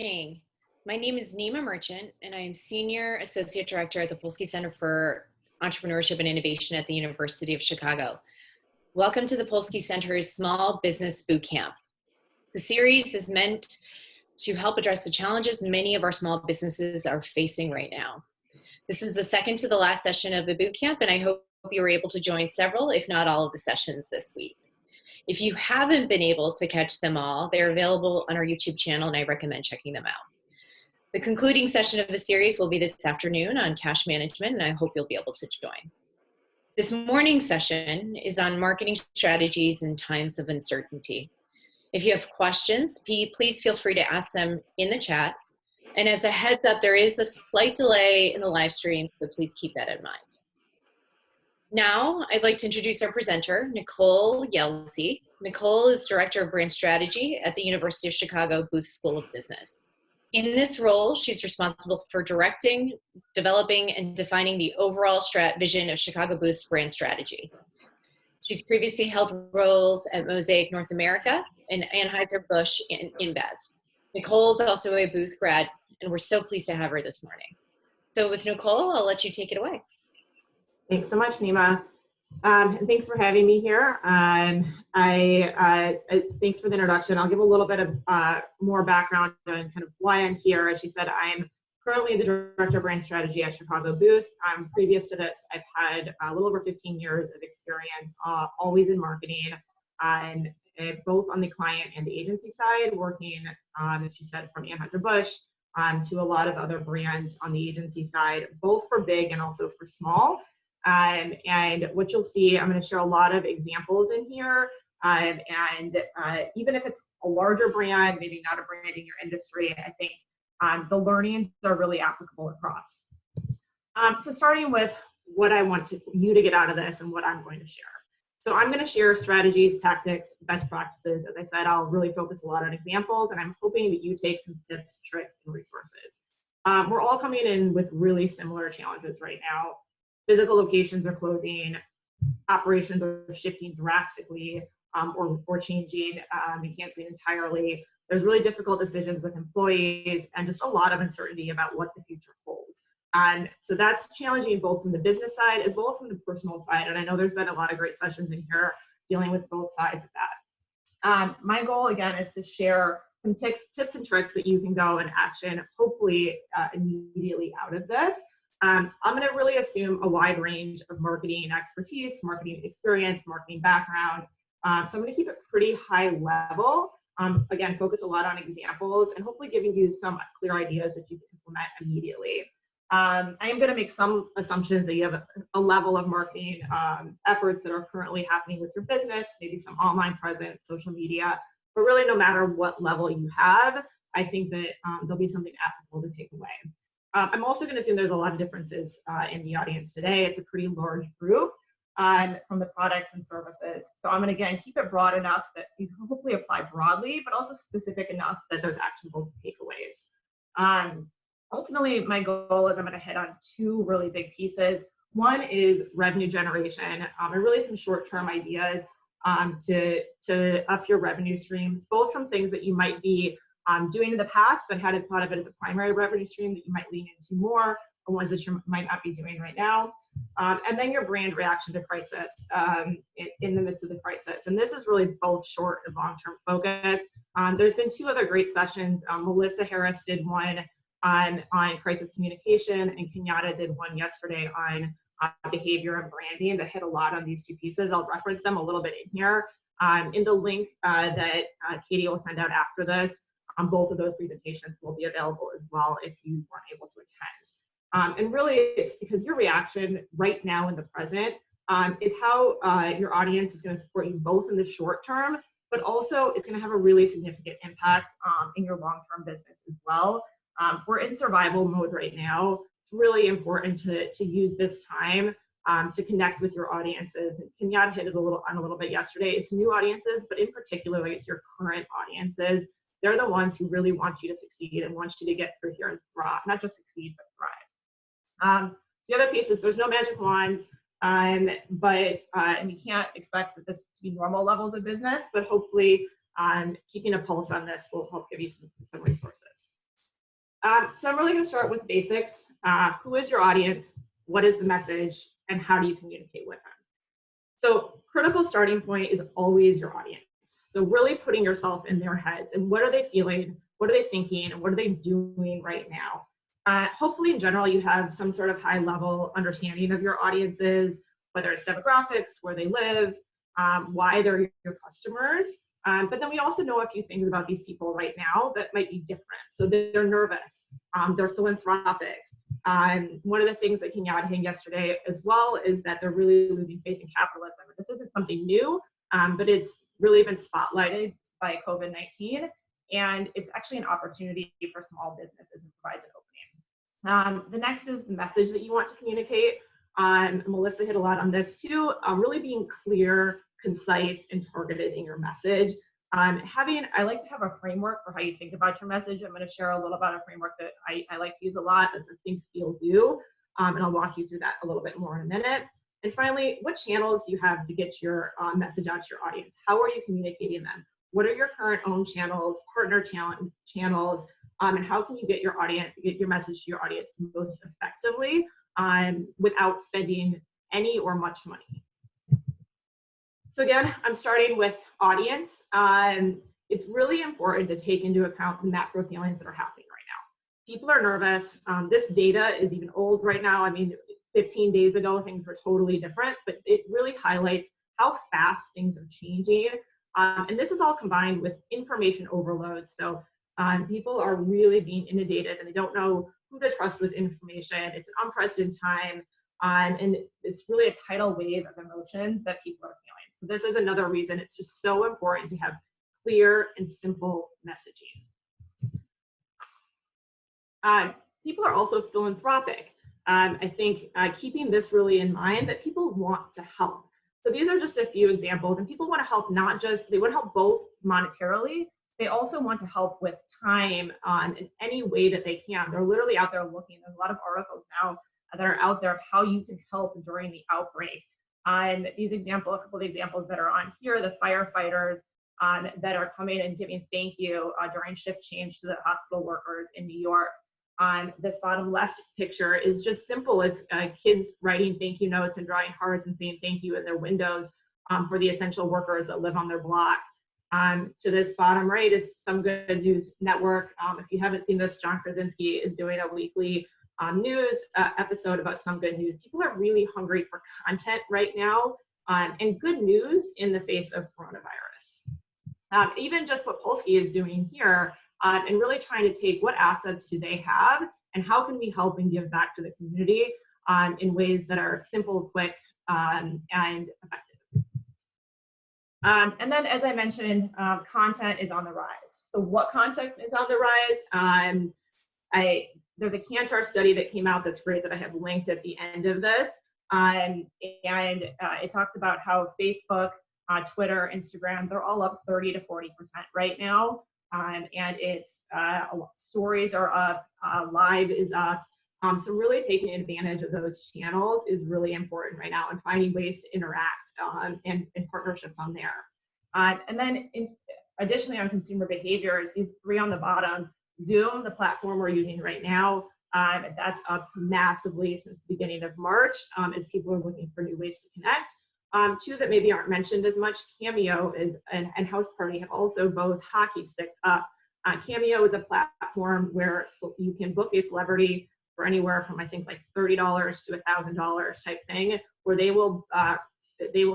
Morning. My name is Nima Merchant, and I am Senior Associate Director at the Polsky Center for Entrepreneurship and Innovation at the University of Chicago. Welcome to the Polsky Center's Small Business Bootcamp. The series is meant to help address the challenges many of our small businesses are facing right now. This is the second to the last session of the bootcamp, and I hope you were able to join several, if not all, of the sessions this week. If you haven't been able to catch them all, they're available on our YouTube channel, and I recommend checking them out. The concluding session of the series will be this afternoon on cash management, and I hope you'll be able to join. This morning's session is on marketing strategies in times of uncertainty. If you have questions, please feel free to ask them in the chat. And as a heads up, there is a slight delay in the live stream, so please keep that in mind. Now, I'd like to introduce our presenter, Nicole Yelsey. Nicole is Director of Brand Strategy at the University of Chicago Booth School of Business. In this role, she's responsible for directing, developing, and defining the overall vision of Chicago Booth's brand strategy. She's previously held roles at Mosaic North America and Anheuser-Busch in InBev. Nicole is also a Booth grad, and we're so pleased to have her this morning. So with Nicole, I'll let you take it away. Thanks so much, Nima. And thanks for having me here. Thanks for the introduction. I'll give a little bit of more background on kind of why I'm here. As she said, I'm currently the Director of Brand Strategy at Chicago Booth. Previous to this, I've had a little over 15 years of experience, always in marketing, both on the client and the agency side, working, as she said, from Anheuser-Busch to a lot of other brands on the agency side, both for big and also for small. And what you'll see, I'm going to share a lot of examples in here. Even if it's a larger brand, maybe not a brand in your industry, I think the learnings are really applicable across. So starting with what I want you to get out of this and what I'm going to share. So I'm going to share strategies, tactics, best practices. As I said, I'll really focus a lot on examples, and I'm hoping that you take some tips, tricks, and resources. We're all coming in with really similar challenges right now. Physical locations are closing, operations are shifting drastically or changing and canceling entirely. There's really difficult decisions with employees and just a lot of uncertainty about what the future holds. And so that's challenging both from the business side as well as from the personal side. And I know there's been a lot of great sessions in here dealing with both sides of that. My goal, again, is to share some tips and tricks that you can go and action, hopefully immediately out of this. I'm going to really assume a wide range of marketing expertise, marketing experience, marketing background. So I'm going to keep it pretty high level. Again, focus a lot on examples and hopefully giving you some clear ideas that you can implement immediately. I am going to make some assumptions that you have a level of marketing efforts that are currently happening with your business, maybe some online presence, social media, but really no matter what level you have, I think that there'll be something applicable to take away. I'm also going to assume there's a lot of differences in the audience today. It's a pretty large group from the products and services. So I'm going to, again, keep it broad enough that you can hopefully apply broadly, but also specific enough that there's actionable takeaways. Ultimately, my goal is I'm going to hit on two really big pieces. One is revenue generation, and really some short-term ideas to up your revenue streams, both from things that you might be doing in the past, but hadn't thought of it as a primary revenue stream that you might lean into more, or ones that you might not be doing right now. And then your brand reaction to crisis in the midst of the crisis. And this is really both short and long-term focus. There's been two other great sessions. Melissa Harris did one on crisis communication, and Kenyatta did one yesterday on behavior and branding that hit a lot on these two pieces. I'll reference them a little bit in here. In the link that Katie will send out after this, both of those presentations will be available as well if you weren't able to attend. And really, it's because your reaction right now in the present is how your audience is going to support you both in the short term, but also it's going to have a really significant impact in your long-term business as well. We're in survival mode right now. It's really important to use this time to connect with your audiences. And Kenyatta hit it a little bit yesterday. It's new audiences, but in particular, it's your current audiences. They're the ones who really want you to succeed and want you to get through here and thrive, not just succeed, but thrive. The other piece is there's no magic wands, and we can't expect this to be normal levels of business, but hopefully keeping a pulse on this will help give you some resources. So I'm really going to start with basics. Who is your audience? What is the message? And how do you communicate with them? So critical starting point is always your audience. So really putting yourself in their heads and what are they feeling? What are they thinking? And what are they doing right now? Hopefully in general, you have some sort of high level understanding of your audiences, whether it's demographics, where they live, why they're your customers. But then we also know a few things about these people right now that might be different. So they're nervous, they're philanthropic. One of the things that came out of him yesterday as well is that they're really losing faith in capitalism. This isn't something new, but it's really been spotlighted by COVID-19, and it's actually an opportunity for small businesses and provides an opening. The next is the message that you want to communicate. Melissa hit a lot on this too, really being clear, concise, and targeted in your message. I like to have a framework for how you think about your message. I'm going to share a little about a framework that I like to use a lot. That's a think, feel, do. And I'll walk you through that a little bit more in a minute. And finally, what channels do you have to get your message out to your audience? How are you communicating them? What are your current own channels, partner channels, and how can you get your message to your audience most effectively without spending any or much money? So again, I'm starting with audience. It's really important to take into account the macro feelings that are happening right now. People are nervous. This data is even old right now. I mean, 15 days ago, things were totally different, but it really highlights how fast things are changing. And this is all combined with information overload. So people are really being inundated and they don't know who to trust with information. It's an unprecedented time. And it's really a tidal wave of emotions that people are feeling. So this is another reason it's just so important to have clear and simple messaging. People are also philanthropic. I think keeping this really in mind that people want to help. So these are just a few examples, and people want to help they want to help both monetarily. They also want to help with time in any way that they can. They're literally out there looking. There's a lot of articles now that are out there of how you can help during the outbreak. A couple of examples that are on here, the firefighters that are coming and giving thank you during shift change to the hospital workers in New York. This bottom left picture is just simple. It's kids writing thank you notes and drawing hearts and saying thank you in their windows for the essential workers that live on their block. To this bottom right is Some Good News Network. If you haven't seen this, John Krasinski is doing a weekly news episode about Some Good News. People are really hungry for content right now and good news in the face of coronavirus. Even just what Polsky is doing here and really trying to take what assets do they have and how can we help and give back to the community in ways that are simple, quick, and effective. And then, as I mentioned, content is on the rise. So what content is on the rise? There's a Kantar study that came out that's great that I have linked at the end of this. And it talks about how Facebook, Twitter, Instagram, they're all up 30 to 40% right now. And it's stories are up, live is up. So really taking advantage of those channels is really important right now and finding ways to interact and partnerships on there. And then additionally on consumer behaviors, these three on the bottom, Zoom, the platform we're using right now, that's up massively since the beginning of March as people are looking for new ways to connect. Two that maybe aren't mentioned as much, Cameo and House Party have also both hockey sticked up. Cameo is a platform where you can book a celebrity for anywhere from I think like $30 to $1,000 type thing, where they will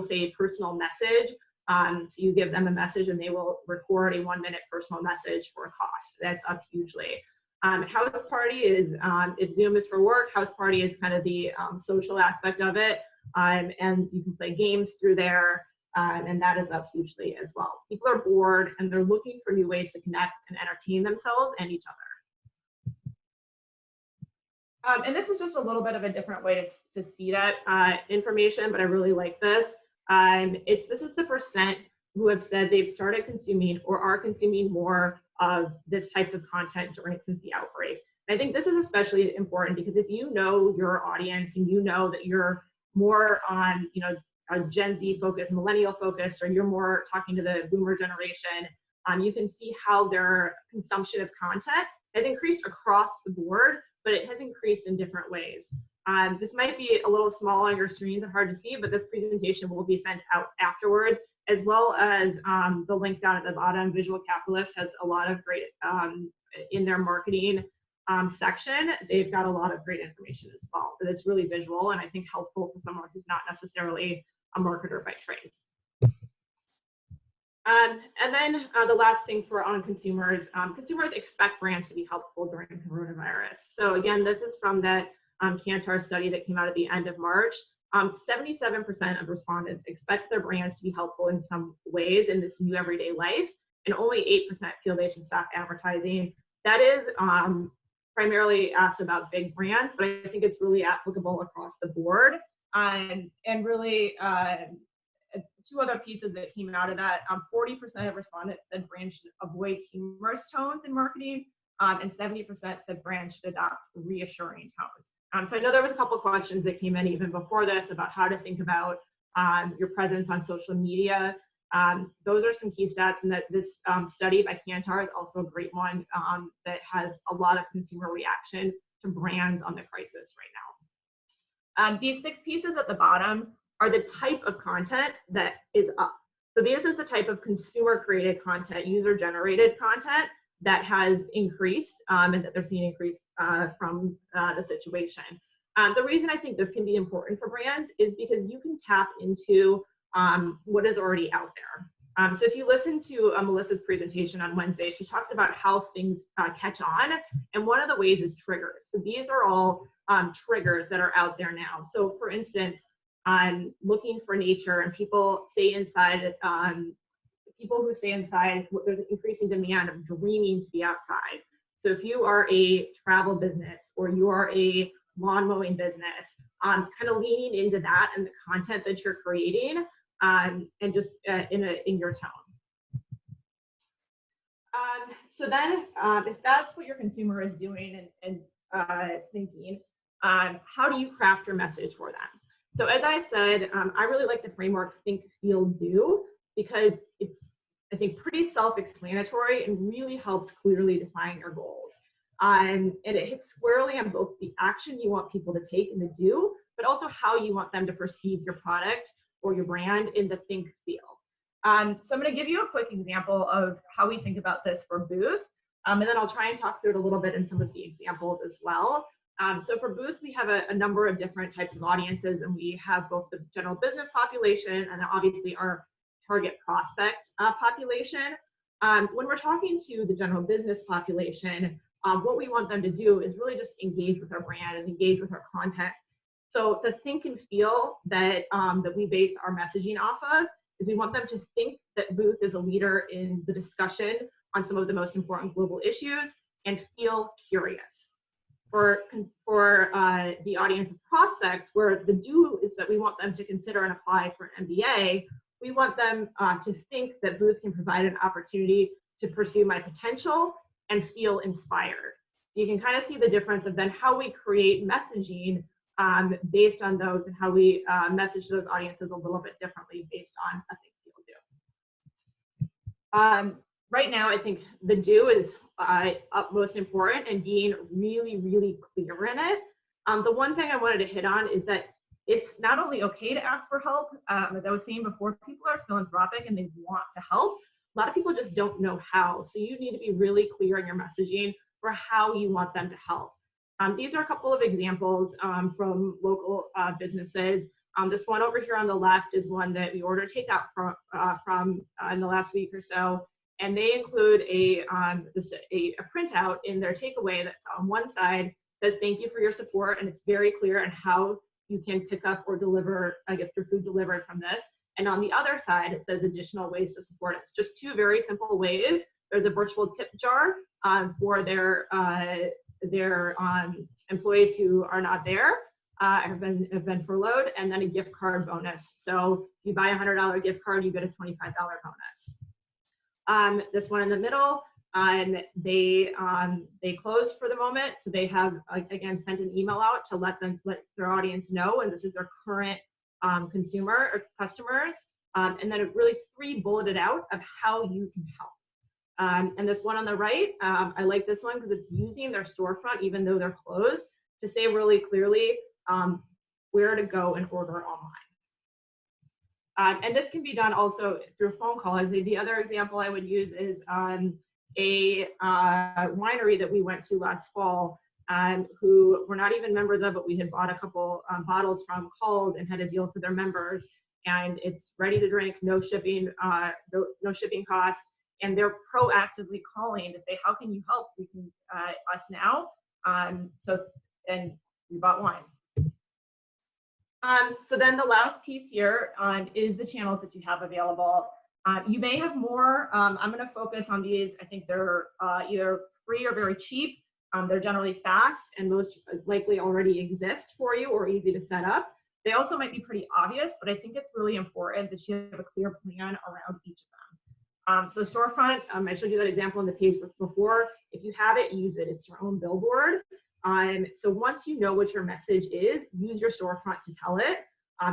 say a personal message. So you give them a message and they will record a 1-minute personal message for a cost. That's up hugely. House Party is, if Zoom is for work, House Party is kind of the social aspect of it. And you can play games through there, and that is up hugely as well. People are bored and they're looking for new ways to connect and entertain themselves and each other. And this is just a little bit of a different way to see that information, but I really like this. This is the percent who have said they've started consuming or are consuming more of this types of content since the outbreak. And I think this is especially important because if you know your audience and you know that you're more on, a Gen Z focused, millennial focused, or you're more talking to the boomer generation, you can see how their consumption of content has increased across the board, but it has increased in different ways. This might be a little small on your screens and hard to see, but this presentation will be sent out afterwards, as well as the link down at the bottom. Visual Capitalist has a lot of great, in their marketing section, they've got a lot of great information as well, but it's really visual and I think helpful for someone who's not necessarily a marketer by trade. And then the last thing on consumers, consumers expect brands to be helpful during coronavirus. So again, this is from that Kantar study that came out at the end of March. 77% of respondents expect their brands to be helpful in some ways in this new everyday life, and only 8% feel they should stop advertising. That is primarily asked about big brands, but I think it's really applicable across the board. And really, two other pieces that came out of that, 40% of respondents said brands should avoid humorous tones in marketing, and 70% said brands should adopt reassuring tones. So I know there was a couple questions that came in even before this about how to think about your presence on social media. Those are some key stats, and that this study by Kantar is also a great one that has a lot of consumer reaction to brands on the crisis right now. These 6 pieces at the bottom are the type of content that is up. So this is the type of consumer created content, user generated content that has increased and that they're seeing increase from the situation. The reason I think this can be important for brands is because you can tap into what is already out there. So if you listen to Melissa's presentation on Wednesday, she talked about how things catch on, and one of the ways is triggers. So these are all triggers that are out there now. So for instance, looking for nature, and people stay inside, people who stay inside, there's an increasing demand of dreaming to be outside. So if you are a travel business or you are a lawn mowing business, kind of leaning into that and the content that you're creating, and just in your tone. So then if that's what your consumer is doing and thinking, how do you craft your message for them? So as I said, I really like the framework Think, Feel, Do, because it's, I think, pretty self-explanatory and really helps clearly define your goals. And it hits squarely on both the action you want people to take and the do, but also how you want them to perceive your product or your brand in the think, feel. So I'm going to give you a quick example of how we think about this for Booth, and then I'll try and talk through it a little bit in some of the examples as well. So for Booth, we have a number of different types of audiences, and we have both the general business population and obviously our target prospect population. When we're talking to the general business population, what we want them to do is really just engage with our brand and engage with our content. So the think and feel that, that we base our messaging off of is we want them to think that Booth is a leader in the discussion on some of the most important global issues and feel curious. For the audience of prospects, where the do is that we want them to consider and apply for an MBA, we want them to think that Booth can provide an opportunity to pursue my potential and feel inspired. You can kind of see the difference of then how we create messaging based on those, and how we message those audiences a little bit differently based on a think, feel, do. Right now, I think the do is most important, and being really, really clear in it. The one thing I wanted to hit on is that it's not only okay to ask for help, as I was saying before, people are philanthropic and they want to help. A lot of people just don't know how. So you need to be really clear in your messaging for how you want them to help. These are a couple of examples from local businesses. This one over here on the left is one that we ordered takeout from in the last week or so. And they include just a printout in their takeaway that's on one side, says thank you for your support, and it's very clear on how you can pick up or deliver, get your food delivered from this. And on the other side, it says additional ways to support it. It's just 2 very simple ways. There's a virtual tip jar for their employees who are not there, have been furloughed, and then a gift card bonus. So if you buy a $100 gift card, you get a $25 bonus. This one in the middle, they closed for the moment, so they have again sent an email out to let their audience know, and this is their current consumer or customers, and then it really 3 bulleted out of how you can help. And this one on the right, I like this one because it's using their storefront, even though they're closed, to say really clearly where to go and order online. And this can be done also through phone calls. The other example I would use is a winery that we went to last fall, who we're not even members of, but we had bought a couple bottles from, called and had a deal for their members. And it's ready to drink, no shipping, no shipping costs. And they're proactively calling to say, how can you help? We can us now. And we bought wine. So then the last piece here is the channels that you have available. You may have more. I'm going to focus on these. I think they're either free or very cheap. They're generally fast, and most likely already exist for you or easy to set up. They also might be pretty obvious, but I think it's really important that you have a clear plan around each of them. So storefront, I showed you that example on the page before. If you have it, use it. It's your own billboard. So once you know what your message is, use your storefront to tell it.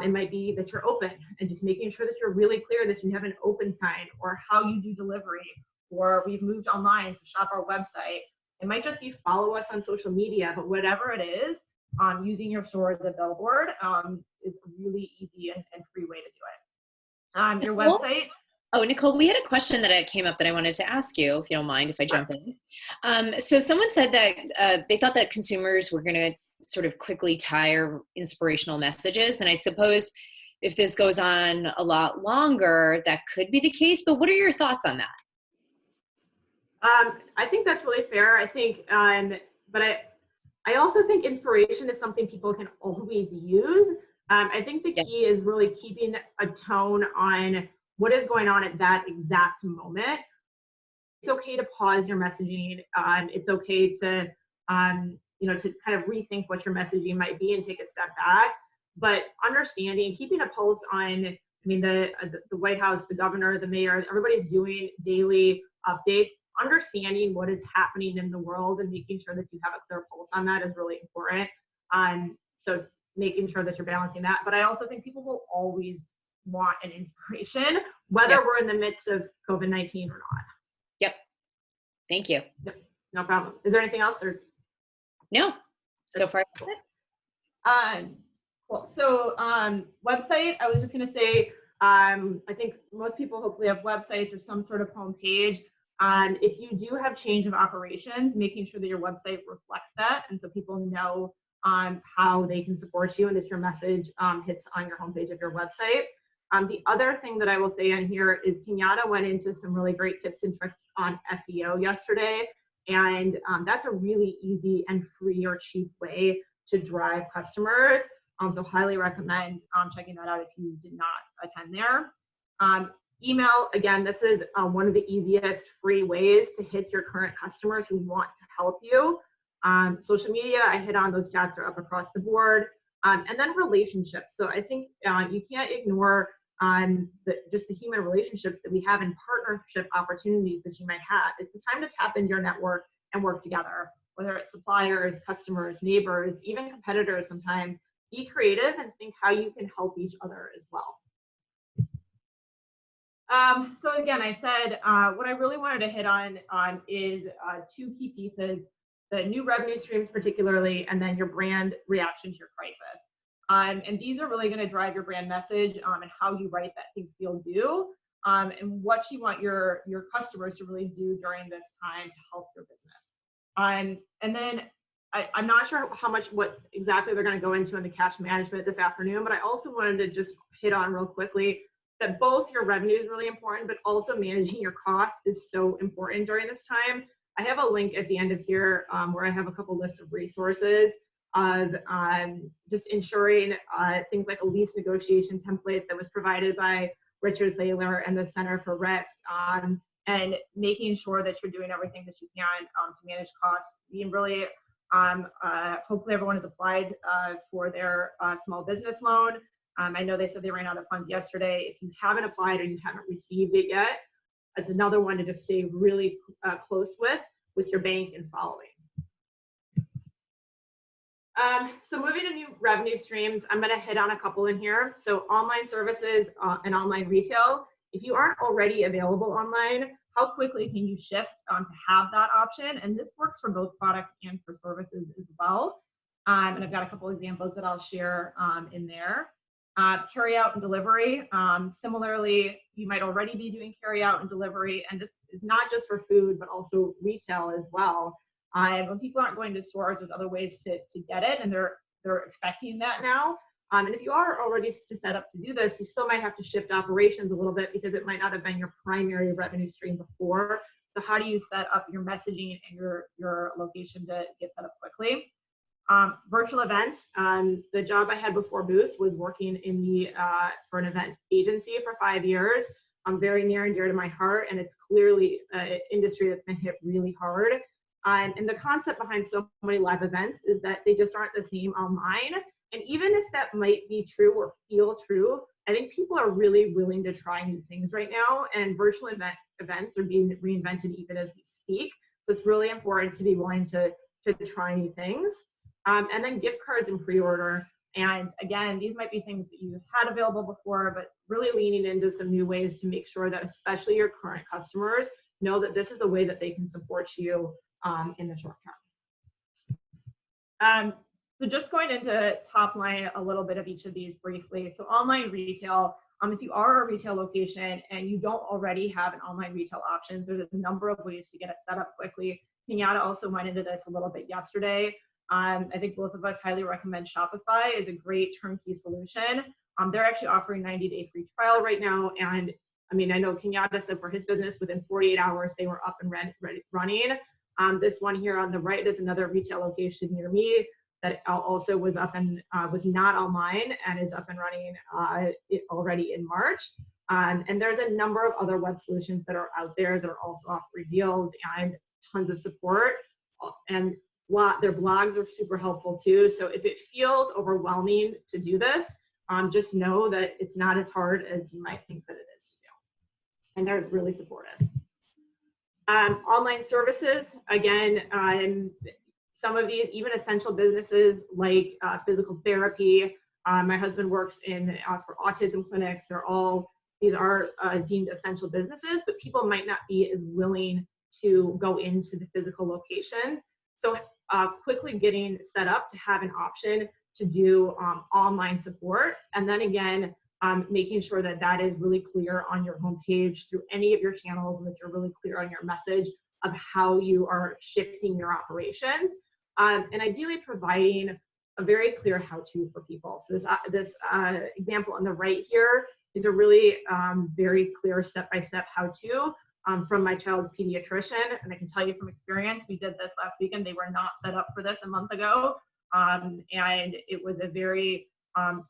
It might be that you're open, and just making sure that you're really clear that you have an open sign, or how you do delivery, or we've moved online, so shop our website. It might just be follow us on social media, but whatever it is, using your store as a billboard is a really easy and free way to do it. Your website. Oh, Nicole, we had a question that came up that I wanted to ask you, if you don't mind, if I jump in. So someone said that they thought that consumers were going to sort of quickly tire inspirational messages. And I suppose if this goes on a lot longer, that could be the case. But what are your thoughts on that? I think that's really fair. I think, but I also think inspiration is something people can always use. I think the key is really keeping a tone on what is going on at that exact moment. It's okay to pause your messaging. It's okay to, to kind of rethink what your messaging might be and take a step back. But understanding, keeping a pulse on, the White House, the governor, the mayor, everybody's doing daily updates. Understanding what is happening in the world and making sure that you have a clear pulse on that is really important. So making sure that you're balancing that. But I also think people will always want an inspiration, whether we're in the midst of COVID-19 or not. Yep. Thank you. Yep. No problem. Is there anything else? Or no. So far. Cool. So website, I was just going to say, I think most people hopefully have websites or some sort of home page. If you do have change of operations, making sure that your website reflects that, and so people know how they can support you and that your message hits on your homepage of your website. The other thing that I will say on here is Kenyatta went into some really great tips and tricks on SEO yesterday, and that's a really easy and free or cheap way to drive customers. So highly recommend checking that out if you did not attend there. Email, again, this is one of the easiest free ways to hit your current customers who want to help you. Social media, I hit on, those stats are up across the board. And then relationships. So I think you can't ignore just the human relationships that we have in partnership opportunities that you might have. It's the time to tap into your network and work together, whether it's suppliers, customers, neighbors, even competitors sometimes. Be creative and think how you can help each other as well. So again, I said what I really wanted to hit on is two key pieces: the new revenue streams particularly, and then your brand reaction to your crisis. And these are really going to drive your brand message and how you write that think, feel, do, and what you want your customers to really do during this time to help your business. And then I'm not sure what exactly they're going to go into in the cash management this afternoon, but I also wanted to just hit on real quickly that both your revenue is really important, but also managing your costs is so important during this time. I have a link at the end of here where I have a couple lists of resources of just ensuring things like a lease negotiation template that was provided by Richard Thaler and the Center for Risk, and making sure that you're doing everything that you can to manage costs. Being really, hopefully everyone has applied for their small business loan. I know they said they ran out of funds yesterday. If you haven't applied or you haven't received it yet, it's another one to just stay really close with your bank and following. So moving to new revenue streams, I'm going to hit on a couple in here. So online services and online retail. If you aren't already available online, how quickly can you shift to have that option? And this works for both products and for services as well. And I've got a couple examples that I'll share in there. Carry out and delivery. Similarly, you might already be doing carry out and delivery, and this is not just for food, but also retail as well. When people aren't going to stores, there's other ways to get it, and they're expecting that now. And if you are already set up to do this, you still might have to shift operations a little bit because it might not have been your primary revenue stream before. So how do you set up your messaging and your location to get set up quickly? Virtual events. The job I had before Booth was working in for an event agency for 5 years. Very near and dear to my heart, and it's clearly an industry that's been hit really hard. And the concept behind so many live events is that they just aren't the same online. And even if that might be true or feel true, I think people are really willing to try new things right now, and virtual events are being reinvented even as we speak. So it's really important to be willing to try new things. And then gift cards and pre-order. And again, these might be things that you had available before, but really leaning into some new ways to make sure that especially your current customers know that this is a way that they can support you in the short term. So just going into top line a little bit of each of these briefly. So online retail, if you are a retail location and you don't already have an online retail option, there's a number of ways to get it set up quickly. Kenyatta also went into this a little bit yesterday. I think both of us highly recommend Shopify is a great turnkey solution. They're actually offering 90-day free trial right now. And I mean, I know Kenyatta said for his business, within 48 hours, they were up and running. This one here on the right is another retail location near me that also was up and was not online and is up and running already in March. And there's a number of other web solutions that are out there that are also offering deals and tons of support. And their blogs are super helpful too. So if it feels overwhelming to do this, just know that it's not as hard as you might think that it is to do. And they're really supportive. Online services, again, some of these, even essential businesses like physical therapy. My husband works for autism clinics. These are deemed essential businesses, but people might not be as willing to go into the physical locations. So quickly getting set up to have an option to do online support. And then again, making sure that that is really clear on your homepage through any of your channels, and that you're really clear on your message of how you are shifting your operations. And ideally providing a very clear how-to for people. So this example on the right here is a really very clear step-by-step how-to from my child's pediatrician. And I can tell you from experience, we did this last weekend. They were not set up for this a month ago. And it was a very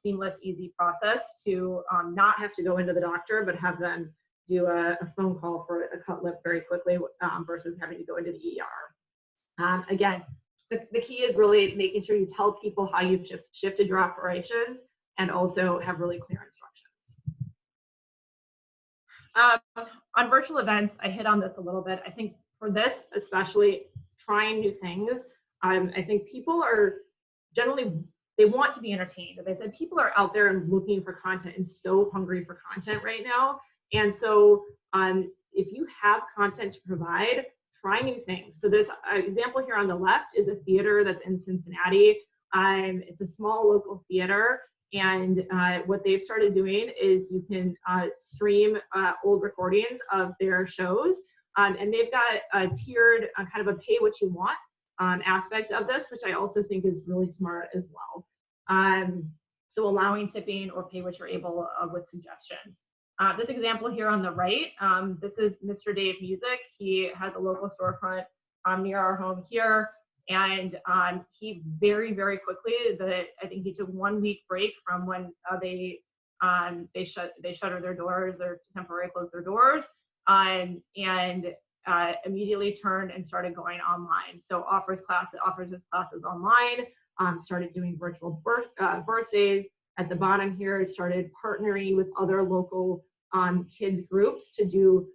seamless, easy process to not have to go into the doctor, but have them do a phone call for a cut lip very quickly versus having to go into the ER. Again, the key is really making sure you tell people how you've shifted your operations and also have really clear instructions. On virtual events, I hit on this a little bit. I think for this, especially trying new things, I think people are generally, they want to be entertained. As I said, people are out there and looking for content and so hungry for content right now. And so if you have content to provide, try new things. So this example here on the left is a theater that's in Cincinnati. It's a small local theater. And what they've started doing is you can stream old recordings of their shows. And they've got a tiered kind of a pay what you want aspect of this, which I also think is really smart as well. So allowing tipping or pay what you're able with suggestions. This example here on the right, this is Mr. Dave Music. He has a local storefront near our home here. And he very, very quickly, I think he took 1 week break from when they shuttered their doors or temporarily closed their doors, and immediately turned and started going online. So offers his classes online, started doing virtual birthdays. At the bottom here, it started partnering with other local kids groups to do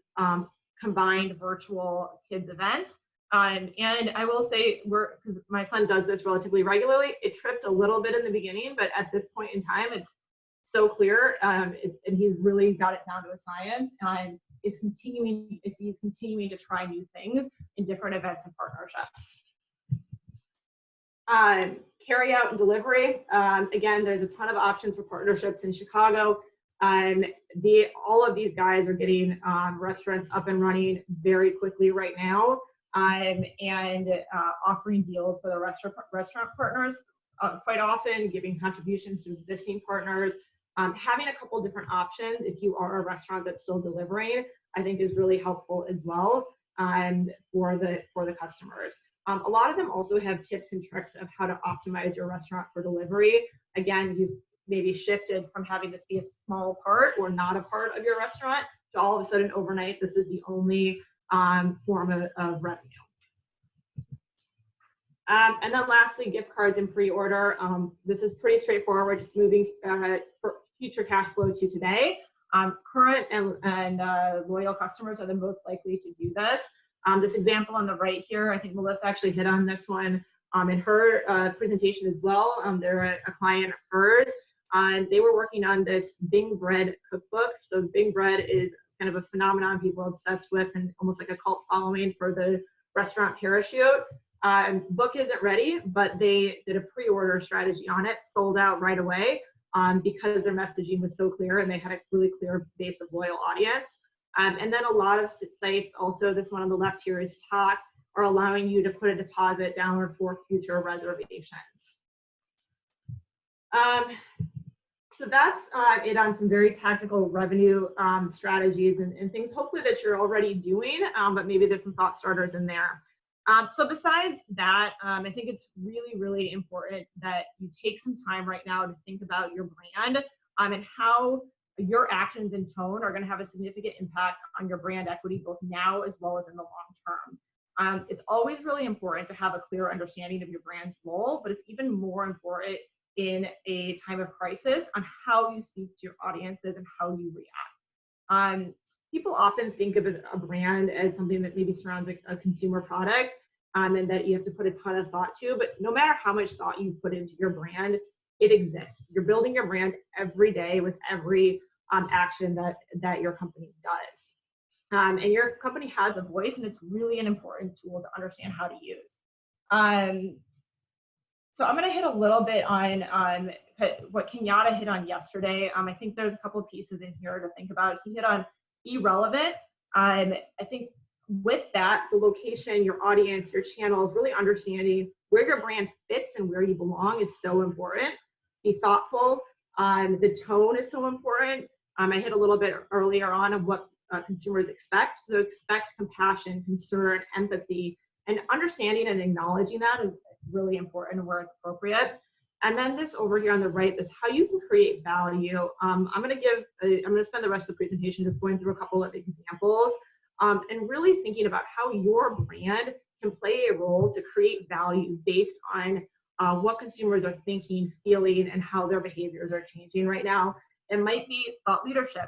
combined virtual kids events. And I will say, because my son does this relatively regularly, it tripped a little bit in the beginning, but at this point in time, it's so clear, and he's really got it down to a science. And is continuing to try new things in different events and partnerships. Carry out and delivery. Again, there's a ton of options for partnerships in Chicago. All of these guys are getting restaurants up and running very quickly right now, and offering deals for the restaurant partners, quite often giving contributions to existing partners. Having a couple different options if you are a restaurant that's still delivering, I think is really helpful as well for the customers. A lot of them also have tips and tricks of how to optimize your restaurant for delivery. Again, you've maybe shifted from having this be a small part or not a part of your restaurant to all of a sudden overnight, this is the only form of revenue. And then lastly, gift cards and pre-order. This is pretty straightforward, just moving future cash flow to today. Current and loyal customers are the most likely to do this. This example on the right here, I think Melissa actually hit on this one in her presentation as well. They're a client of hers. They were working on this Bing Bread cookbook. So Bing Bread is kind of a phenomenon people are obsessed with and almost like a cult following for the restaurant parachute. Book isn't ready, but they did a pre-order strategy on it, sold out right away because their messaging was so clear and they had a really clear base of loyal audience. And then a lot of sites, also this one on the left here is Talk, are allowing you to put a deposit down for future reservations. So that's it on some very tactical revenue strategies and things hopefully that you're already doing, but maybe there's some thought starters in there. So besides that, I think it's really, really important that you take some time right now to think about your brand and how your actions and tone are going to have a significant impact on your brand equity, both now as well as in the long term. It's always really important to have a clear understanding of your brand's role, but it's even more important in a time of crisis on how you speak to your audiences and how you react. People often think of a brand as something that maybe surrounds a consumer product and that you have to put a ton of thought to, but no matter how much thought you put into your brand, it exists. You're building your brand every day with every action that your company does. And your company has a voice, and it's really an important tool to understand how to use. So I'm going to hit a little bit on what Kenyatta hit on yesterday. I think there's a couple of pieces in here to think about. He hit on be relevant. I think with that, the location, your audience, your channels, really understanding where your brand fits and where you belong is so important. Be thoughtful. The tone is so important. I hit a little bit earlier on of what consumers expect. So expect compassion, concern, empathy, and understanding and acknowledging that is really important where it's appropriate. And then this over here on the right is how you can create value. I'm going to spend the rest of the presentation just going through a couple of examples and really thinking about how your brand can play a role to create value based on what consumers are thinking, feeling, and how their behaviors are changing right now. It might be thought leadership.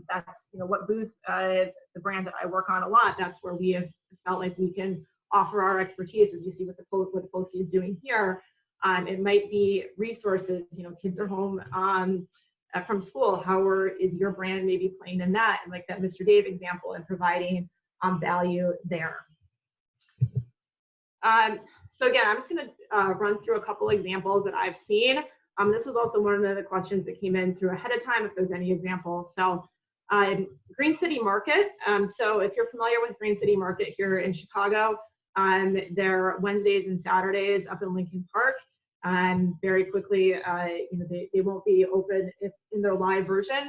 That's what Booth, the brand that I work on a lot, that's where we have felt like we can offer our expertise, as you see what the Polsky is doing here. It might be resources. Kids are home from school. How is your brand maybe playing in that? And like that Mr. Dave example and providing value there. So again, I'm just going to run through a couple examples that I've seen. This was also one of the questions that came in through ahead of time, if there's any examples. So Green City Market. So if you're familiar with Green City Market here in Chicago, they're Wednesdays and Saturdays up in Lincoln Park. Very quickly, they won't be open in their live version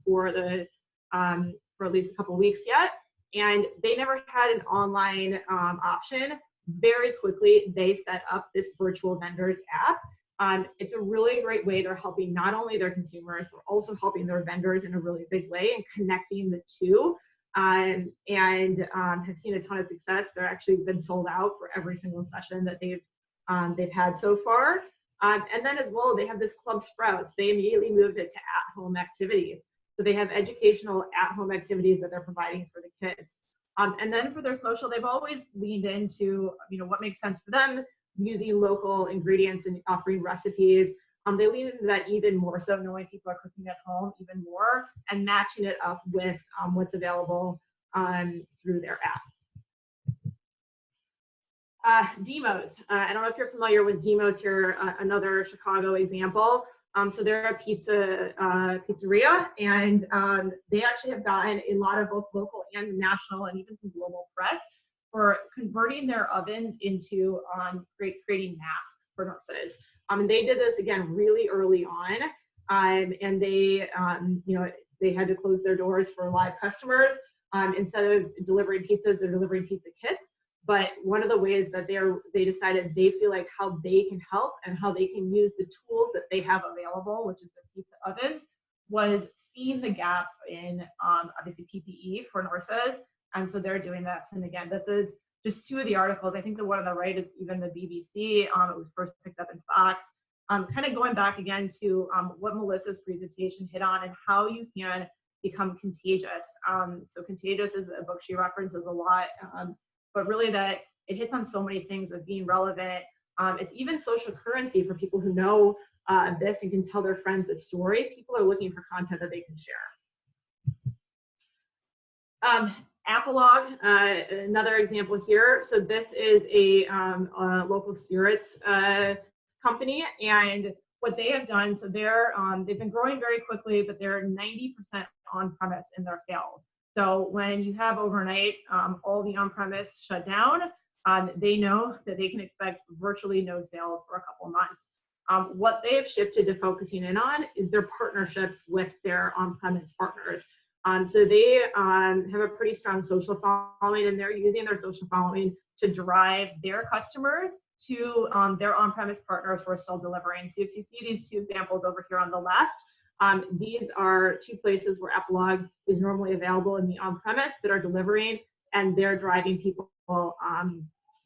for at least a couple weeks yet. And they never had an online option. Very quickly, they set up this virtual vendors app. It's a really great way. They're helping not only their consumers, but also helping their vendors in a really big way and connecting the two. And have seen a ton of success. They're actually been sold out for every single session that they've had so far. And then as well, they have this Club Sprouts. They immediately moved it to at-home activities. So they have educational at-home activities that they're providing for the kids. And then for their social, they've always leaned into what makes sense for them, using local ingredients and offering recipes. they lean into that even more so, knowing people are cooking at home even more and matching it up with what's available through their app. Demos. I don't know if you're familiar with Demos here, another Chicago example. So they're a pizzeria, and they actually have gotten a lot of both local and national and even some global press for converting their ovens into creating masks for nurses. And they did this again really early on, and they they had to close their doors for live customers. Instead of delivering pizzas, they're delivering pizza kits. But one of the ways that they decided they feel like how they can help and how they can use the tools that they have available, which is the pizza ovens, was seeing the gap in obviously PPE for nurses. And so they're doing this. And again, this is just two of the articles. I think the one on the right is even the BBC. It was first picked up in Fox. Kind of going back again to what Melissa's presentation hit on and how you can become contagious. So Contagious is a book she references a lot. But really that it hits on so many things of being relevant. It's even social currency for people who know this and can tell their friends the story. People are looking for content that they can share. Apolog, another example here. So this is a local spirits company, and what they have done, so they've been growing very quickly, but they're 90% on-premise in their sales. So when you have overnight all the on-premise shut down, they know that they can expect virtually no sales for a couple of months. What they have shifted to focusing in on is their partnerships with their on-premise partners. So they have a pretty strong social following, and they're using their social following to drive their customers to their on-premise partners who are still delivering. So if you see these two examples over here on the left, these are two places where Apolog is normally available in the on-premise that are delivering, and they're driving people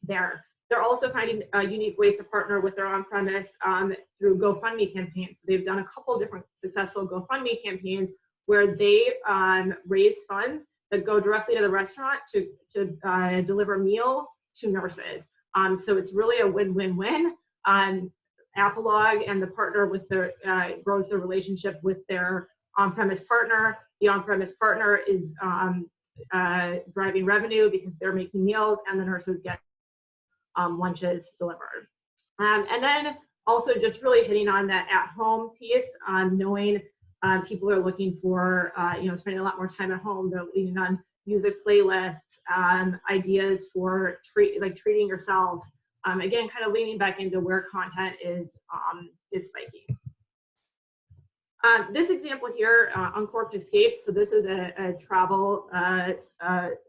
there. They're also finding unique ways to partner with their on-premise through GoFundMe campaigns. So they've done a couple different successful GoFundMe campaigns where they raise funds that go directly to the restaurant to deliver meals to nurses. So it's really a win-win-win. Apolog and the partner with their grows their relationship with their on-premise partner. The on-premise partner is driving revenue because they're making meals, and the nurses get lunches delivered. And then also just really hitting on that at-home piece, knowing people are looking for spending a lot more time at home. They're leaning on music playlists, ideas for treating yourself. Again, kind of leaning back into where content is spiking. This example here, Uncorked Escape. So this is a travel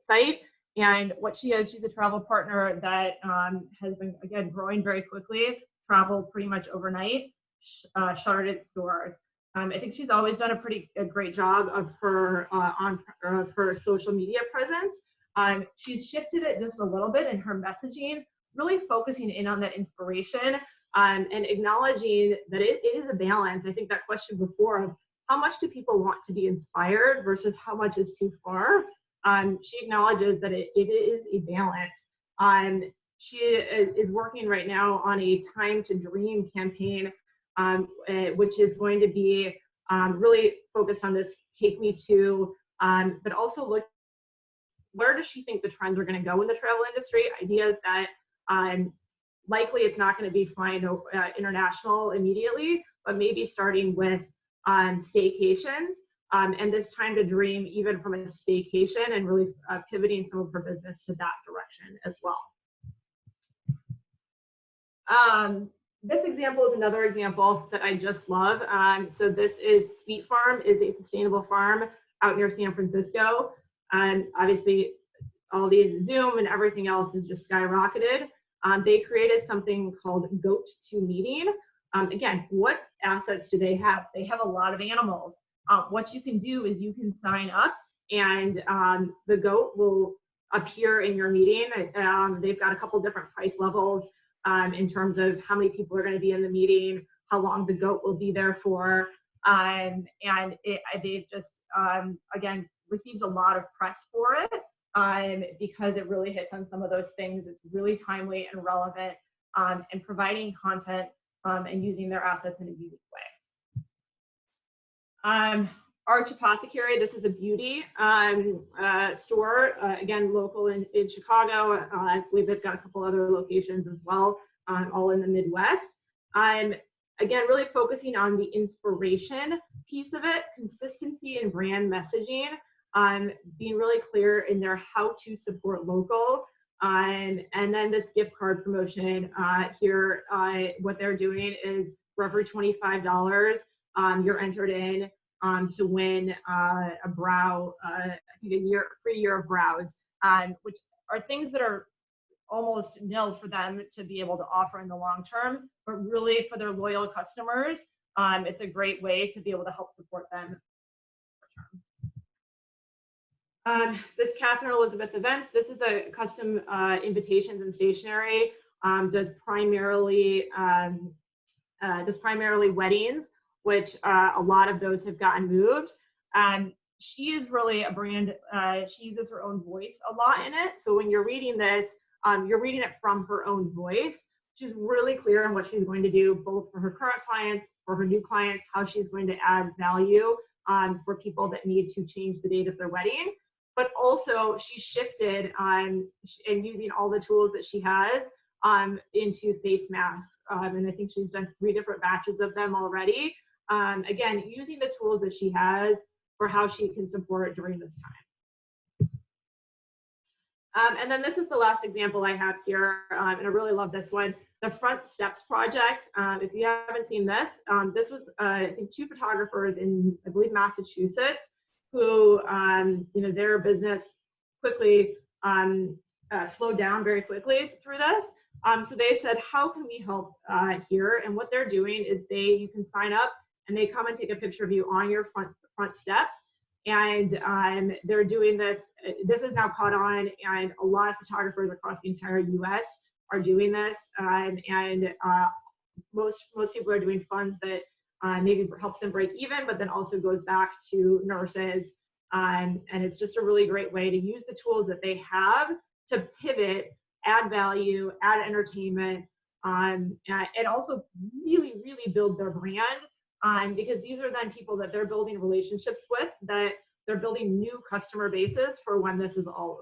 site, and what she is, she's a travel partner that has been, again, growing very quickly, traveled pretty much overnight, shuttered its stores. I think she's always done a great job of her of her social media presence. She's shifted it just a little bit in her messaging, really focusing in on that inspiration and acknowledging that it is a balance. I think that question before of how much do people want to be inspired versus how much is too far. She acknowledges that it is a balance. She is working right now on a Time to Dream campaign, which is going to be really focused on this take me to, but also look, where does she think the trends are going to go in the travel industry? Ideas that likely it's not going to be flying international immediately, but maybe starting with staycations, and this Time to Dream even from a staycation, and really pivoting some of her business to that direction as well. This example is another example that I just love. So this is Sweet Farm, is a sustainable farm out near San Francisco. And obviously all these Zoom and everything else is just skyrocketed. They created something called Goat to Meeting. Again, what assets do they have? They have a lot of animals. What you can do is you can sign up, and the goat will appear in your meeting. They've got a couple different price levels in terms of how many people are going to be in the meeting, how long the goat will be there for, and they've just again received a lot of press for it because it really hits on some of those things. It's really timely and relevant, and providing content and using their assets in a unique way. Arch Apothecary, this is a beauty store, again, local in Chicago. I believe they've got a couple other locations as well, all in the Midwest. Again, really focusing on the inspiration piece of it, consistency in brand messaging, being really clear in their how to support local. And then this gift card promotion here, what they're doing is for every $25, you're entered in to win a brow, I think free year of brows, which are things that are almost nil for them to be able to offer in the long term, but really for their loyal customers, it's a great way to be able to help support them. This Catherine Elizabeth Events, this is a custom invitations and stationery, does primarily weddings, which a lot of those have gotten moved. She is really a brand, she uses her own voice a lot in it. So when you're reading this, you're reading it from her own voice. She's really clear on what she's going to do, both for her current clients, for her new clients, how she's going to add value for people that need to change the date of their wedding. But also she shifted and using all the tools that she has into face masks. And I think she's done 3 different batches of them already. Again, using the tools that she has for how she can support during this time. And then this is the last example I have here, and I really love this one. The Front Steps Project. If you haven't seen this, this was I think 2 photographers in, I believe, Massachusetts, who their business quickly slowed down very quickly through this. So they said, how can we help here? And what they're doing is you can sign up and they come and take a picture of you on your front steps. And they're doing this. This is now caught on, and a lot of photographers across the entire U.S. are doing this. Most people are doing funds that maybe helps them break even, but then also goes back to nurses. And it's just a really great way to use the tools that they have to pivot, add value, add entertainment, and also really, really build their brand. Because these are then people that they're building relationships with, that they're building new customer bases for when this is all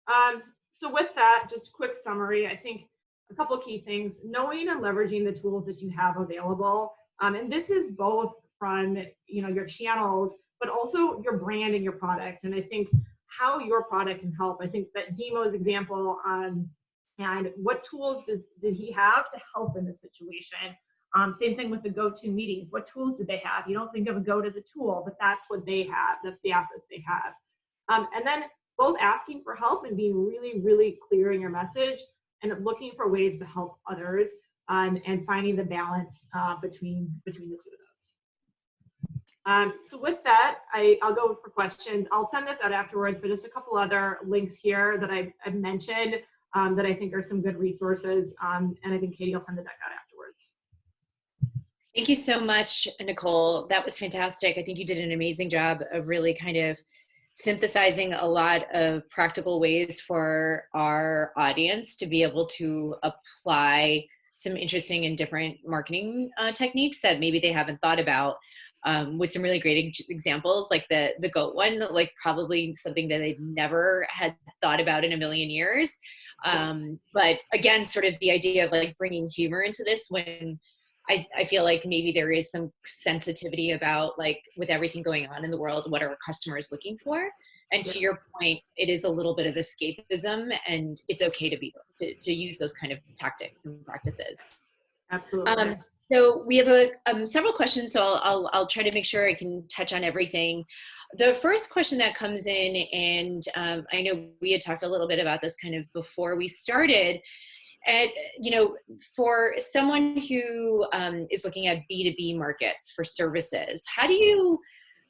over. So with that, just a quick summary, I think a couple key things: knowing and leveraging the tools that you have available. And this is both from your channels, but also your brand and your product. And I think how your product can help. I think that Dimo's example and what tools did he have to help in this situation? Same thing with the go-to meetings. What tools do they have? You don't think of a GOAT as a tool, but that's what they have. That's the assets they have. And then both asking for help and being really, really clear in your message and looking for ways to help others and finding the balance between the 2 of those. So with that, I'll go for questions. I'll send this out afterwards, but just a couple other links here that I've mentioned that I think are some good resources. And I think Katie will send the deck out afterwards. Thank you so much, Nicole. That was fantastic. I think you did an amazing job of really kind of synthesizing a lot of practical ways for our audience to be able to apply some interesting and different marketing techniques that maybe they haven't thought about, with some really great examples, like the GOAT one, like probably something that they've never had thought about in a million years. But again, sort of the idea of like bringing humor into this when I feel like maybe there is some sensitivity about, like, with everything going on in the world, what are our customers looking for? And to your point, it is a little bit of escapism, and it's okay to use those kind of tactics and practices. Absolutely. So we have several questions, so I'll try to make sure I can touch on everything. The first question that comes in, and I know we had talked a little bit about this kind of before we started, and, for someone who is looking at B2B markets for services, how do you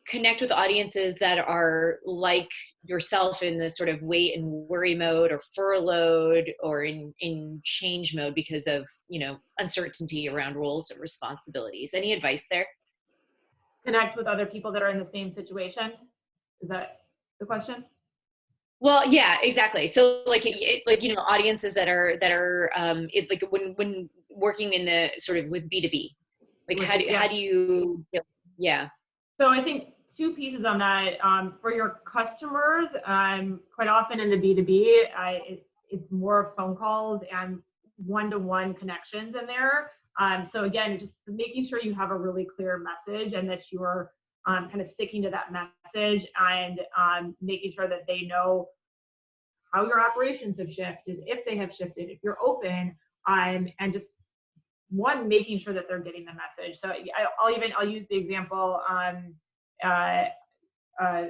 connect with audiences that are like yourself in the sort of wait and worry mode or furloughed or in change mode because of, uncertainty around roles and responsibilities? Any advice there? Connect with other people that are in the same situation. Is that the question? Well, yeah, exactly. So like, like, audiences like when working in the sort of with B2B, like Yeah. how do you, yeah. So I think two pieces on that. For your customers, quite often in the B2B, it's more phone calls and one-to-one connections in there. So again, just making sure you have a really clear message and that you are kind of sticking to that message and making sure that they know how your operations have shifted, if they have shifted, if you're open, and just making sure that they're getting the message. So I'll use the example. Uh, uh,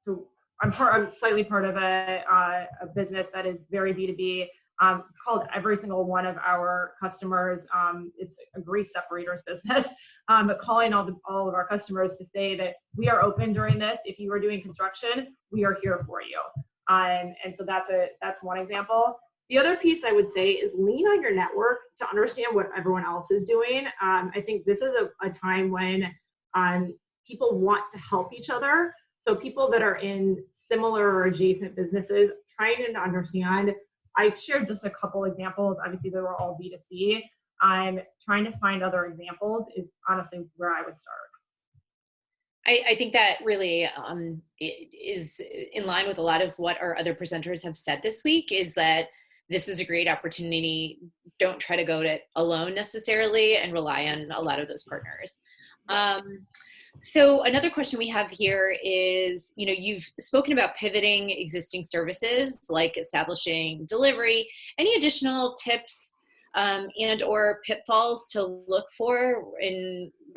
so I'm slightly part of a business that is very B2B. Called every single one of our customers. It's a grease separators business. But calling all of our customers to say that we are open during this. If you are doing construction, we are here for you. And so that's one example. The other piece I would say is lean on your network to understand what everyone else is doing. I think this is a time when people want to help each other. So people that are in similar or adjacent businesses, trying to understand. I shared just a couple examples. Obviously, they were all B2C. I'm trying to find other examples is honestly where I would start. I think that really is in line with a lot of what our other presenters have said this week, is that this is a great opportunity. Don't try to go it alone necessarily and rely on a lot of those partners. So another question we have here is, you've spoken about pivoting existing services like establishing delivery. Any additional tips and or pitfalls to look for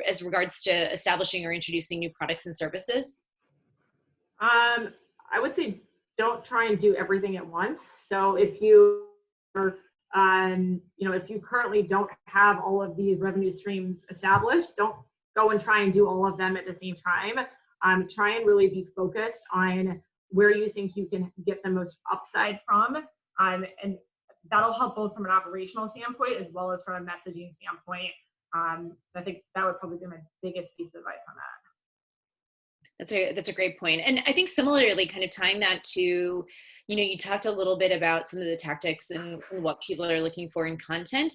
as regards to establishing or introducing new products and services? I would say don't try and do everything at once. So if you if you currently don't have all of these revenue streams established, don't go and try and do all of them at the same time. Try and really be focused on where you think you can get the most upside from. And that'll help both from an operational standpoint as well as from a messaging standpoint. I think that would probably be my biggest piece of advice on that. That's a great point. And I think similarly, kind of tying that to, you talked a little bit about some of the tactics and what people are looking for in content.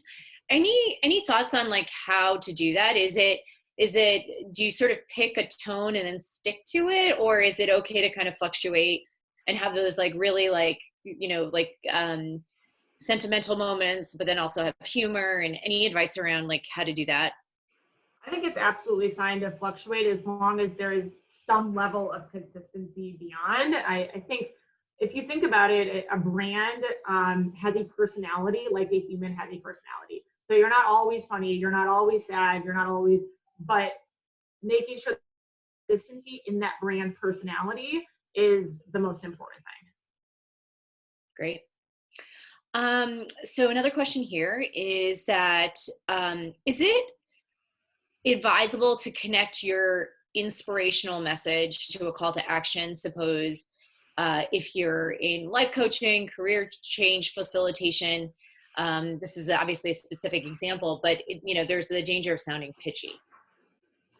Any thoughts on like how to do that? Do you sort of pick a tone and then stick to it? Or is it okay to kind of fluctuate and have those like really like, sentimental moments, but then also have humor, and any advice around like how to do that? I think it's absolutely fine to fluctuate as long as there is some level of consistency beyond. I think if you think about it, a brand has a personality like a human has a personality. So you're not always funny, you're not always sad, but making sure consistency in that brand personality is the most important thing. Great. So another question here is that, is it advisable to connect your inspirational message to a call to action? Suppose if you're in life coaching, career change facilitation, this is obviously a specific example, but there's the danger of sounding pitchy.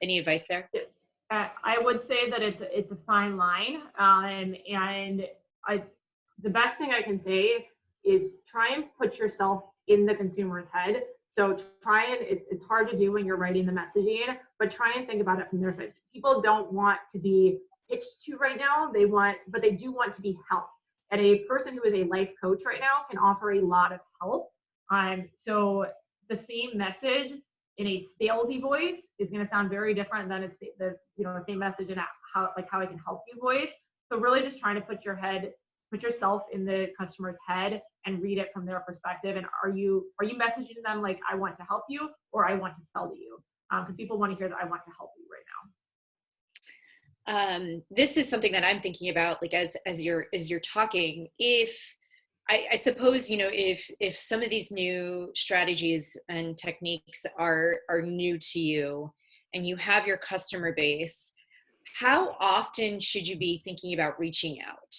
Any advice there? Yes. I would say that it's a fine line, the best thing I can say is try and put yourself in the consumer's head. So it's hard to do when you're writing the messaging, but try and think about it from their side. People don't want to be pitched to right now. But they do want to be helped. And a person who is a life coach right now can offer a lot of help. So the same message in a salesy voice is going to sound very different than it's the same message in how I can help you voice. So really just trying to put yourself in the customer's head and read it from their perspective. And are you messaging them like, I want to help you, or I want to sell to you? Because people want to hear that I want to help you right now. This is something that I'm thinking about, like as you're talking. If I suppose, if some of these new strategies and techniques are new to you and you have your customer base, how often should you be thinking about reaching out?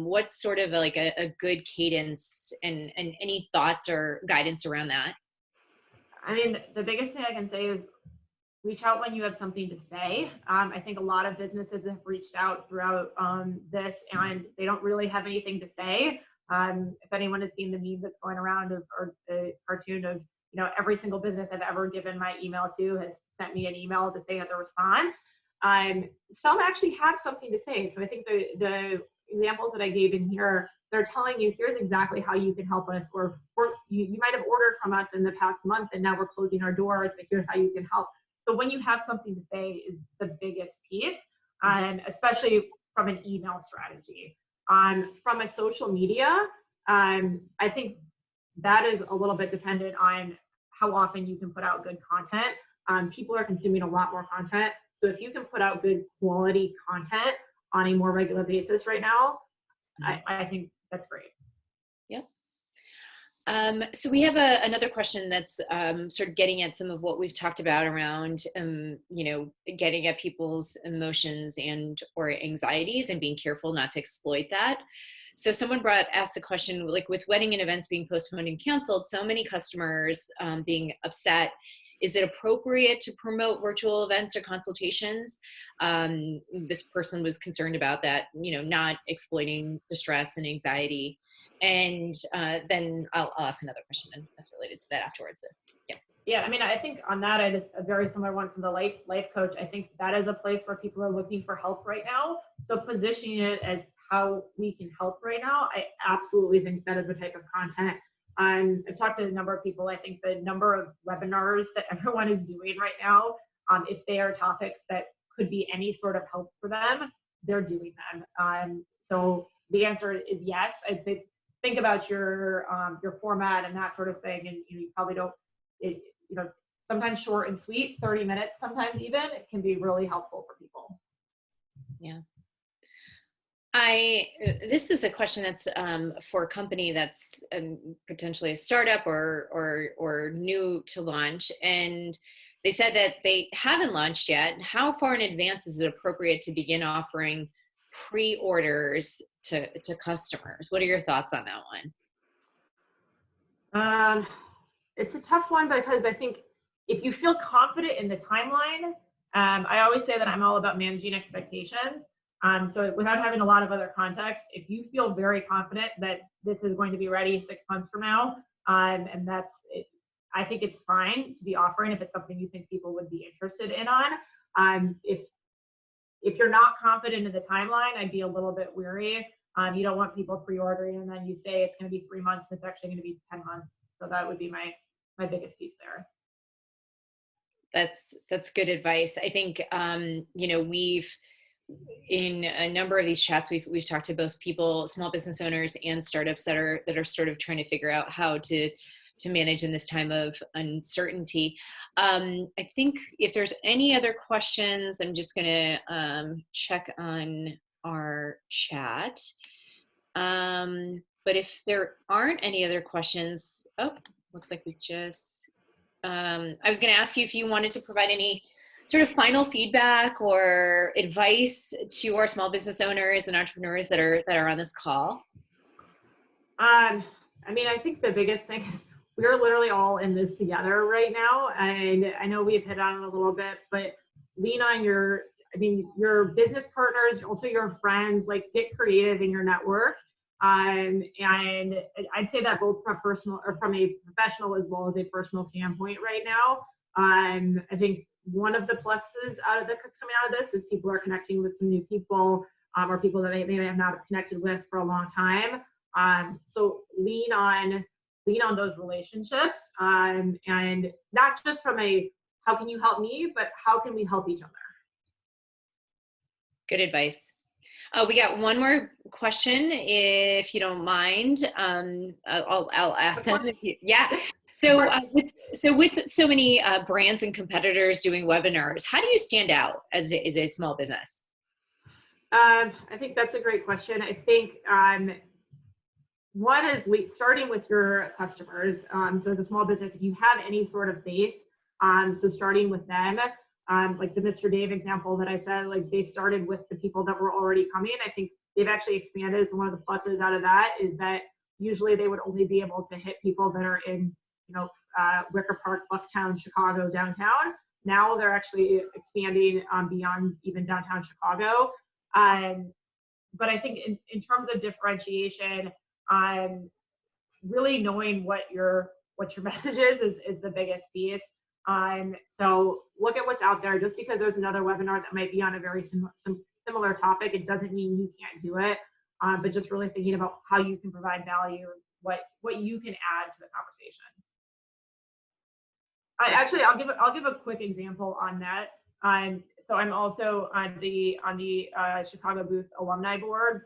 What's sort of like a good cadence, and any thoughts or guidance around that? I mean, the biggest thing I can say is reach out when you have something to say. I think a lot of businesses have reached out throughout this, and they don't really have anything to say. If anyone has seen the meme that's going around or the cartoon of, every single business I've ever given my email to has sent me an email to say as a response. Some actually have something to say. So I think the examples that I gave in here, they're telling you, here's exactly how you can help us, or you might have ordered from us in the past month and now we're closing our doors, but here's how you can help. So when you have something to say is the biggest piece, especially from an email strategy. From a social media, I think that is a little bit dependent on how often you can put out good content. People are consuming a lot more content. So if you can put out good quality content on a more regular basis right now, I think that's great. Yep. So we have another question that's sort of getting at some of what we've talked about around, getting at people's emotions and or anxieties and being careful not to exploit that. So someone asked the question, like with wedding and events being postponed and canceled, so many customers being upset. Is it appropriate to promote virtual events or consultations? This person was concerned about that, not exploiting distress and anxiety. And then I'll ask another question that's related to that afterwards. So, yeah. Yeah, I mean, I think on that, I just a very similar one from the life coach. I think that is a place where people are looking for help right now. So positioning it as how we can help right now, I absolutely think that is the type of content. I've talked to a number of people. I think the number of webinars that everyone is doing right now, if they are topics that could be any sort of help for them, they're doing them. So the answer is yes. I'd say think about your format and that sort of thing, and you probably don't. Sometimes short and sweet, 30 minutes, sometimes even, it can be really helpful for people. Yeah. This is a question that's for a company that's potentially a startup or new to launch, and they said that they haven't launched yet. How far in advance is it appropriate to begin offering pre-orders to customers? What are your thoughts on that one? It's a tough one because I think if you feel confident in the timeline, I always say that I'm all about managing expectations. So without having a lot of other context, if you feel very confident that this is going to be ready 6 months from now, and that's it, I think it's fine to be offering if it's something you think people would be interested in on. If you're not confident in the timeline, I'd be a little bit weary. You don't want people pre-ordering and then you say it's going to be 3 months, it's actually going to be 10 months. So that would be my biggest piece there. That's good advice. I think we've in a number of these chats we've talked to both people, small business owners and startups that are sort of trying to figure out how to manage in this time of uncertainty. I think if there's any other questions, I'm just gonna check on our chat. But if there aren't any other questions, looks like we just, I was going to ask you if you wanted to provide any sort of final feedback or advice to our small business owners and entrepreneurs that are on this call. I mean, I think the biggest thing is we're literally all in this together right now. And I know we've hit on it a little bit, but lean on your business partners, also your friends, like get creative in your network. And I'd say that both from a personal or from a professional as well as a personal standpoint right now. I think one of the pluses that's coming out of this is people are connecting with some new people or people that they may have not connected with for a long time. So lean on those relationships and not just from a how can you help me, but how can we help each other? Good advice. We got one more question, if you don't mind. I'll ask them. Yeah. So, with so many brands and competitors doing webinars, how do you stand out as a small business? I think that's a great question. I think one is starting with your customers. So as a small business, if you have any sort of base, so starting with them. Like the Mr. Dave example that I said, like they started with the people that were already coming. I think they've actually expanded. So one of the pluses out of that is that usually they would only be able to hit people that are in, Wicker Park, Bucktown, Chicago, downtown. now they're actually expanding beyond even downtown Chicago. But I think in terms of differentiation, really knowing what your message is the biggest piece. So look at what's out there. Just because there's another webinar that might be on a very similar topic, it doesn't mean you can't do it. But just really thinking about how you can provide value, what you can add to the conversation. I'll give a quick example on that. So I'm also on the Chicago Booth Alumni Board,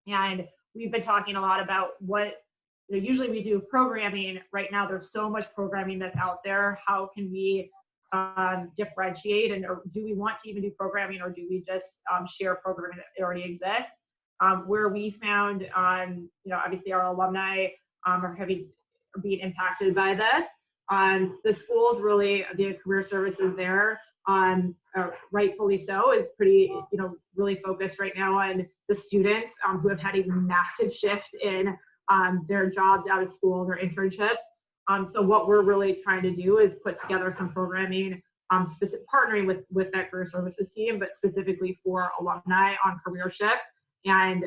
and we've been talking a lot about what, usually we do programming. Right now there's so much programming that's out there. How can we differentiate, and or do we want to even do programming, or do we just share programming that already exists? Where we found, obviously our alumni are being impacted by this. The schools really, the career services there, rightfully so, is pretty, really focused right now on the students who have had a massive shift in their jobs out of school, their internships. So what we're really trying to do is put together some programming, partnering with that career services team, but specifically for alumni on career shift, and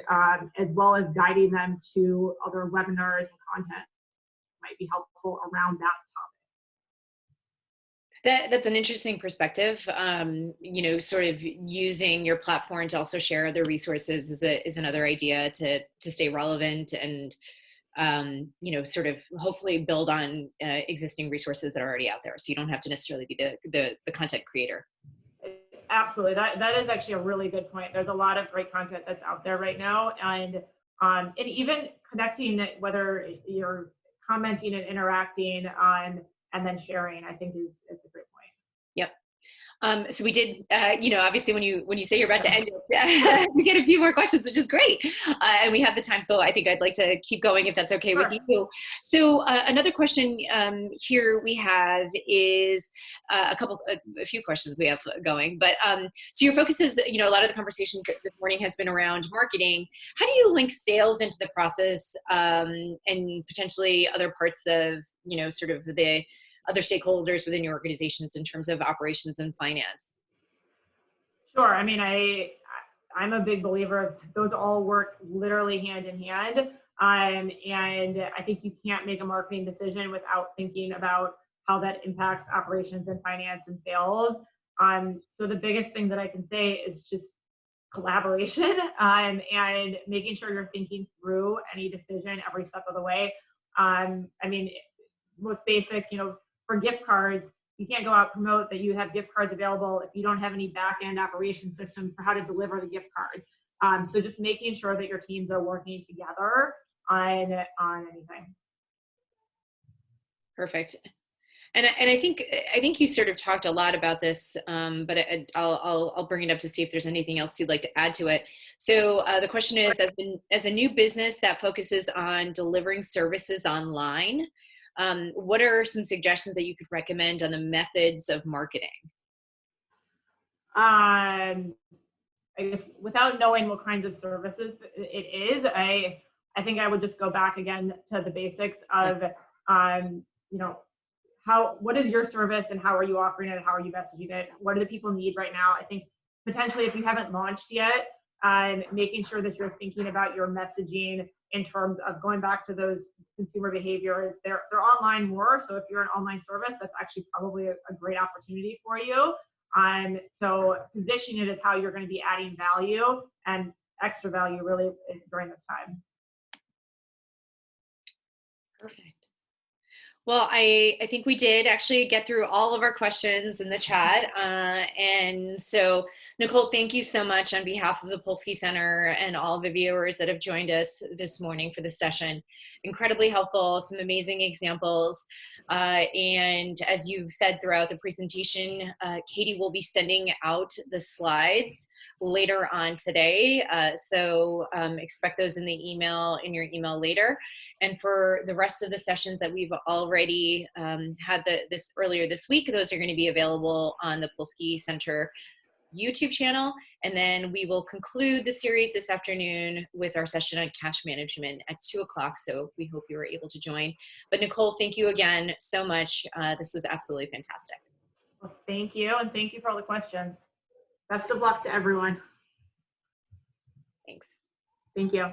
as well as guiding them to other webinars and content that might be helpful around that topic. That's an interesting perspective. Sort of using your platform to also share other resources is another idea to stay relevant and sort of hopefully build on existing resources that are already out there, so you don't have to necessarily be the content creator. Absolutely, that is actually a really good point. There's a lot of great content that's out there right now, and even connecting, whether you're commenting and interacting on and then sharing, I think is a great point. Yep. So we did, obviously when you say you're about to end it, we get a few more questions, which is great. And we have the time, so I think I'd like to keep going if that's okay with you. So another question here we have is a few questions we have going, but so your focus is, a lot of the conversations this morning has been around marketing. How do you link sales into the process and potentially other parts of, sort of the other stakeholders within your organizations in terms of operations and finance? Sure. I mean, I'm a big believer of those all work literally hand in hand. And I think you can't make a marketing decision without thinking about how that impacts operations and finance and sales. So the biggest thing that I can say is just collaboration and making sure you're thinking through any decision every step of the way. I mean, most basic, for gift cards, you can't go out and promote that you have gift cards available if you don't have any back-end operation system for how to deliver the gift cards. So just making sure that your teams are working together on anything. Perfect. And I think you sort of talked a lot about this, but I'll bring it up to see if there's anything else you'd like to add to it. So the question is, as a new business that focuses on delivering services online, what are some suggestions that you could recommend on the methods of marketing? I guess without knowing what kinds of services it is, I think I would just go back again to the basics of, what is your service and how are you offering it? How are you messaging it? What do the people need right now? I think potentially if you haven't launched yet, making sure that you're thinking about your messaging in terms of going back to those consumer behaviors. They're online more, so if you're an online service, that's actually probably a great opportunity for you. So position it as how you're going to be adding value and extra value really during this time. Perfect. Well, I think we did actually get through all of our questions in the chat. And so, Nicole, thank you so much on behalf of the Polsky Center and all the viewers that have joined us this morning for this session. Incredibly helpful, some amazing examples. And as you've said throughout the presentation, Katie will be sending out the slides later on today. So expect those in your email later. And for the rest of the sessions that we've already had this earlier this week, those are going to be available on the Polsky Center YouTube channel. And then we will conclude the series this afternoon with our session on cash management at 2:00. So we hope you were able to join. But Nicole, thank you again so much. This was absolutely fantastic. Well, thank you, and thank you for all the questions. Best of luck to everyone. Thanks. Thank you.